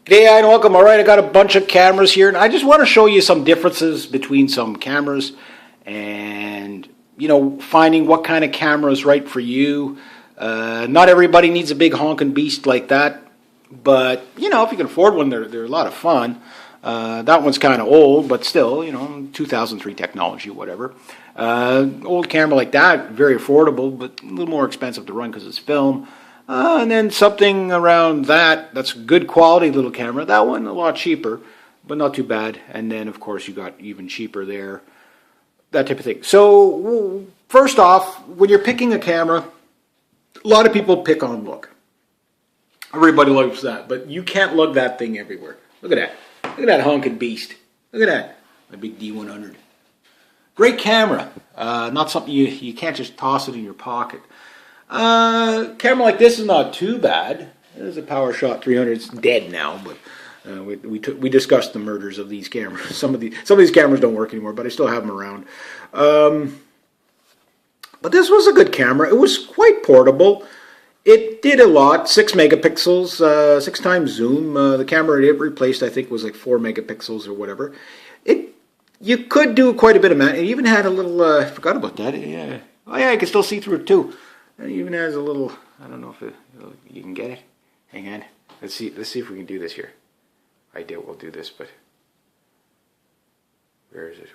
G'day, and welcome. All right, I got a bunch of cameras here, and I just want to show you some differences between some cameras and, finding what kind of camera is right for you. Not everybody needs a big honking beast like that, but, if you can afford one, they're a lot of fun. That one's kind of old, but still, 2003 technology, whatever. Old camera like that, very affordable, but a little more expensive to run because it's film. And then something around that's good quality little camera. That one a lot cheaper, but not too bad. And then, of course, you got even cheaper there, that type of thing. So, first off, when you're picking a camera, a lot of people pick on look. Everybody loves that, but you can't lug that thing everywhere. Look at that. Look at that honking beast. Look at that. My big D100. Great camera. Not something you can't just toss it in your pocket. Camera like this is not too bad. There's a PowerShot 300. It's dead now, but we discussed the murders of these cameras. Some of these cameras don't work anymore, but I still have them around. But this was a good camera. It was quite portable. It did a lot. 6 megapixels, 6 times zoom. The camera it replaced, I think, was like 4 megapixels or whatever. You could do quite a bit of it even had a little. I forgot about that. Yeah. Oh yeah, I can still see through it too. It even has a little, I don't know if you can get it. Hang on. Let's see if we can do this here. I doubt we'll do this, but where is it?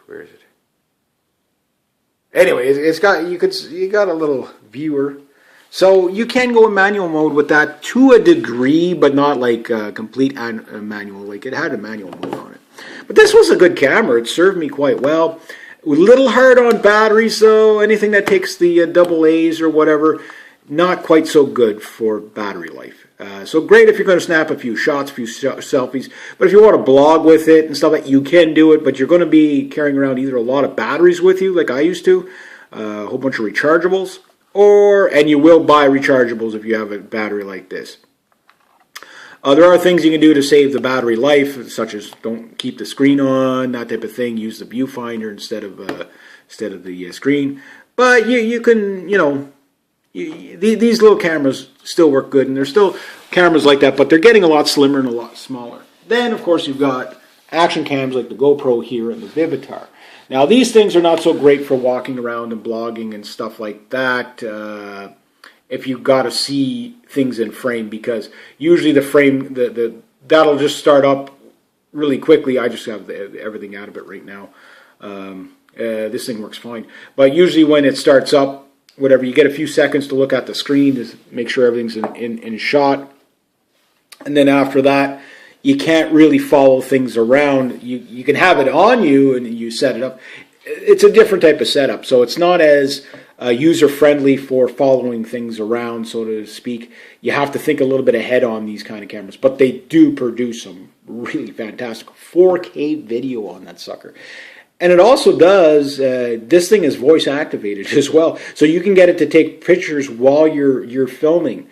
Anyway, you got a little viewer. So you can go in manual mode with that to a degree, but not like complete manual. Like it had a manual mode on it. But this was a good camera. It served me quite well. A little hard on batteries, though. Anything that takes the double A's or whatever, not quite so good for battery life. So great if you're going to snap a few shots, a few selfies. But if you want to blog with it and stuff like that, you can do it. But you're going to be carrying around either a lot of batteries with you, like I used to, a whole bunch of rechargeables, and you will buy rechargeables if you have a battery like this. There are things you can do to save the battery life, such as don't keep the screen on, that type of thing. Use the viewfinder instead of the screen. But you can, these little cameras still work good, and there's still cameras like that, but they're getting a lot slimmer and a lot smaller. Then, of course, you've got action cams like the GoPro here and the Vivitar. Now, these things are not so great for walking around and blogging and stuff like that. If you got to see things in frame, because usually the frame that'll just start up really quickly. I just have everything out of it right now. This thing works fine, but usually when it starts up, whatever, you get a few seconds to look at the screen to make sure everything's in shot, and then after that, you can't really follow things around. You can have it on you and you set it up. It's a different type of setup, so it's not as user-friendly for following things around, so to speak. You have to think a little bit ahead on these kind of cameras, but they do produce some really fantastic 4K video on that sucker. And it also does, this thing is voice-activated as well, so you can get it to take pictures while you're filming.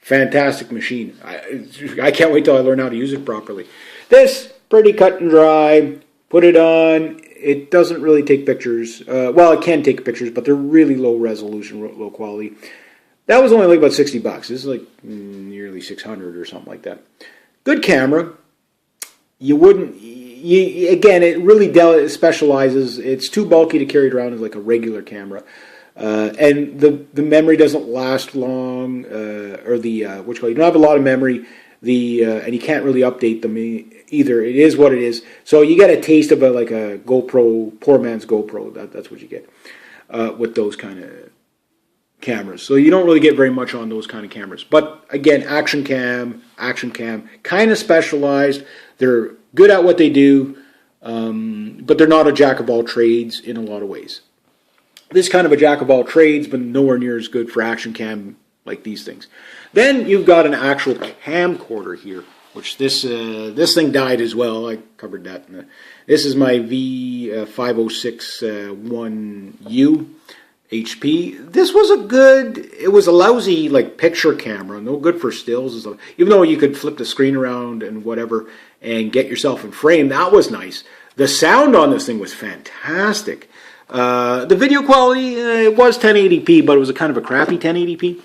Fantastic machine. I can't wait till I learn how to use it properly. This, pretty cut and dry. Put it on. It doesn't really take pictures. Well, it can take pictures, but they're really low resolution, low quality. That was only like about $60. This is like nearly 600 or something like that. Good camera. Again, it really specializes. It's too bulky to carry it around as like a regular camera. And the memory doesn't last long, you don't have a lot of memory. And you can't really update them either. It is what it is. So you get a taste of like a GoPro, poor man's GoPro. That's what you get with those kind of cameras. So you don't really get very much on those kind of cameras. But again, action cam, kind of specialized. They're good at what they do, but they're not a jack of all trades in a lot of ways. This kind of a jack of all trades, but nowhere near as good for action cam like these things. Then you've got an actual camcorder here, which this thing died as well. I covered that. This is my V5061U HP. This was it was a lousy like picture camera, no good for stills and stuff. Even though you could flip the screen around and whatever and get yourself in frame, that was nice. The sound on this thing was fantastic. The video quality, it was 1080p, but it was a kind of a crappy 1080p.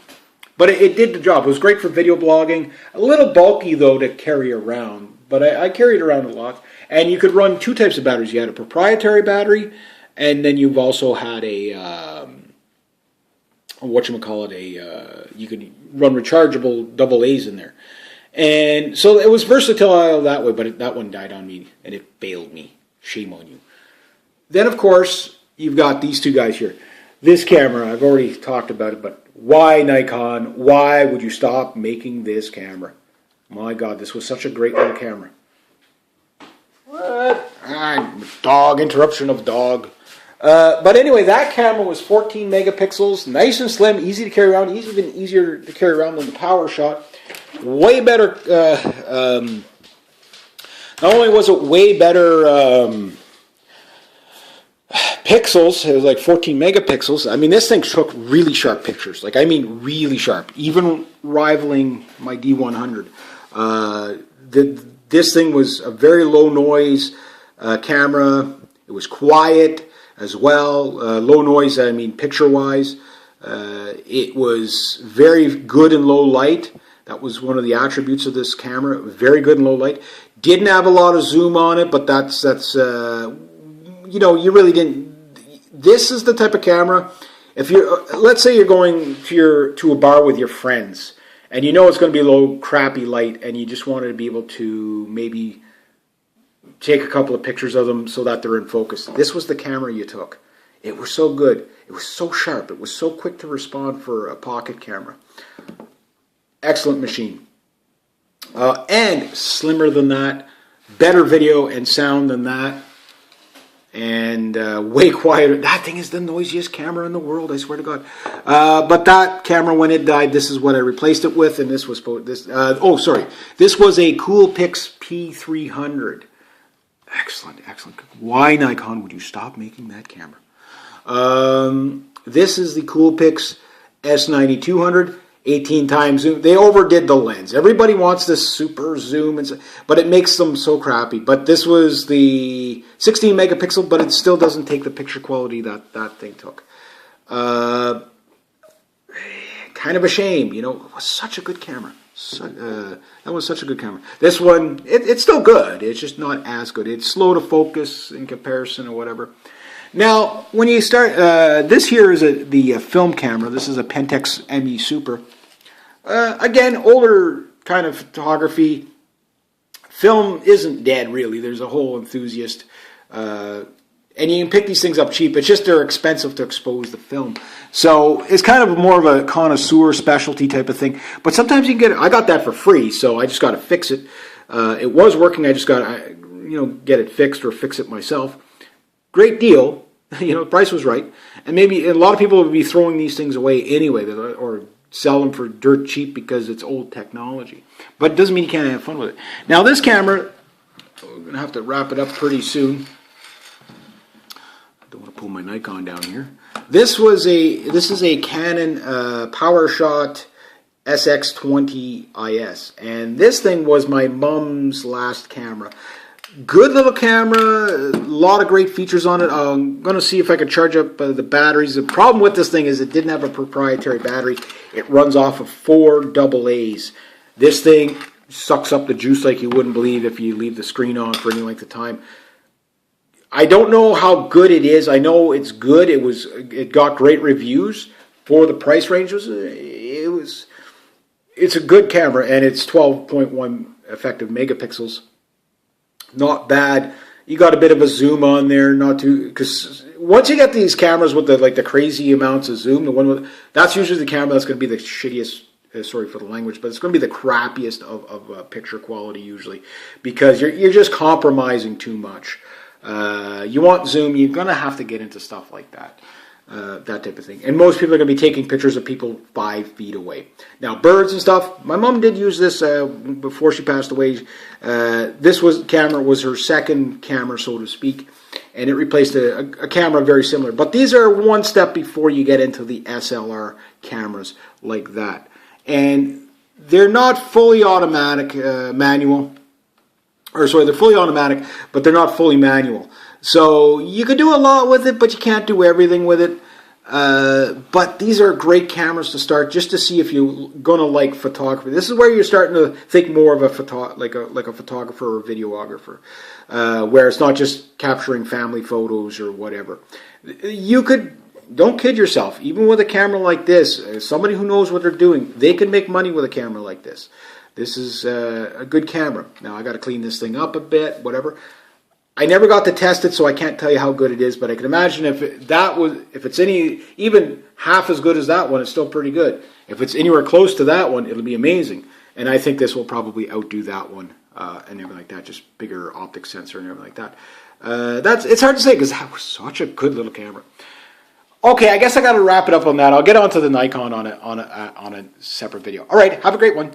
But it did the job. It was great for video blogging. A little bulky, though, to carry around. But I carried around a lot. And you could run two types of batteries. You had a proprietary battery, and then you've also had a, you could run rechargeable double A's in there. And so it was versatile that way, but that one died on me, and it failed me. Shame on you. Then, of course, you've got these two guys here. This camera, I've already talked about it, but why Nikon? Why would you stop making this camera? My God, this was such a great little camera. What? Dog, interruption of dog. But anyway, that camera was 14 megapixels, nice and slim, easy to carry around, even easier to carry around than the PowerShot. Way better, not only was it way better pixels, it was like 14 megapixels. I mean, this thing took really sharp pictures. Like, I mean really sharp, even rivaling my D100. This thing was a very low noise camera. It was quiet as well. Low noise, I mean picture-wise. It was very good in low light. That was one of the attributes of this camera. Very good in low light. Didn't have a lot of zoom on it, but that's you know, you really didn't. This is the type of camera. If you're, let's say you're going to a bar with your friends, and you know it's going to be low, crappy light, and you just wanted to be able to maybe take a couple of pictures of them so that they're in focus. This was the camera you took. It was so good. It was so sharp. It was so quick to respond for a pocket camera. Excellent machine. And slimmer than that. Better video and sound than that. And way quieter. That thing is the noisiest camera in the world, I swear to God. But that camera, when it died, this is what I replaced it with. And this was this was a Coolpix P300. Excellent, excellent. Why, Nikon, would you stop making that camera? This is the Coolpix S9200. 18 times zoom. They overdid the lens. Everybody wants this super zoom, but it makes them so crappy. But this was the 16 megapixel, but it still doesn't take the picture quality that thing took. Kind of a shame, you know. It was such a good camera. That was such a good camera. This one, it's still good. It's just not as good. It's slow to focus in comparison or whatever. Now, when you start, this here is the film camera. This is a Pentax ME Super. Again, older kind of photography. Film isn't dead, really. There's a whole enthusiast. And you can pick these things up cheap. It's just they're expensive to expose the film. So it's kind of more of a connoisseur specialty type of thing. But sometimes you can get it. I got that for free, so I just got to fix it. It was working. I just got to, get it fixed or fix it myself. Great deal, the price was right, and maybe a lot of people would be throwing these things away anyway, or sell them for dirt cheap because it's old technology. But it doesn't mean you can't have fun with it. Now this camera, we're going to have to wrap it up pretty soon. I don't want to pull my Nikon down here. This is a Canon PowerShot SX20 IS, and this thing was my mom's last camera. Good little camera, a lot of great features on it. I'm going to see if I can charge up the batteries. The problem with this thing is it didn't have a proprietary battery. It runs off of 4 AA's. This thing sucks up the juice like you wouldn't believe if you leave the screen on for any length of time. I don't know how good it is. I know it's good. It got great reviews for the price range. It's a good camera, and it's 12.1 effective megapixels. Not bad. You got a bit of a zoom on there, not too, because once you get these cameras with the crazy amounts of zoom, that's usually the camera that's going to be the shittiest. Sorry for the language, but it's going to be the crappiest of picture quality usually, because you're just compromising too much. You want zoom, you're going to have to get into stuff like that. That type of thing. And most people are going to be taking pictures of people 5 feet away. Now, birds and stuff, my mom did use this before she passed away. This camera was her second camera, so to speak, and it replaced a camera very similar. But these are one step before you get into the SLR cameras like that. And they're not fully automatic manual. They're fully automatic, but they're not fully manual. So you could do a lot with it, but you can't do everything with it. But these are great cameras to start just to see if you're gonna like photography. This is where you're starting to think more of a photographer or videographer, where it's not just capturing family photos or whatever. You could. Don't kid yourself. Even with a camera like this, somebody who knows what they're doing, they can make money with a camera like this. This is a good camera. Now I got to clean this thing up a bit, whatever. I never got to test it, so I can't tell you how good it is. But I can imagine if it's even half as good as that one, it's still pretty good. If it's anywhere close to that one, it'll be amazing. And I think this will probably outdo that one and everything like that. Just bigger optic sensor and everything like that. It's hard to say because that was such a good little camera. Okay, I guess I got to wrap it up on that. I'll get onto the Nikon on a separate video. All right, have a great one.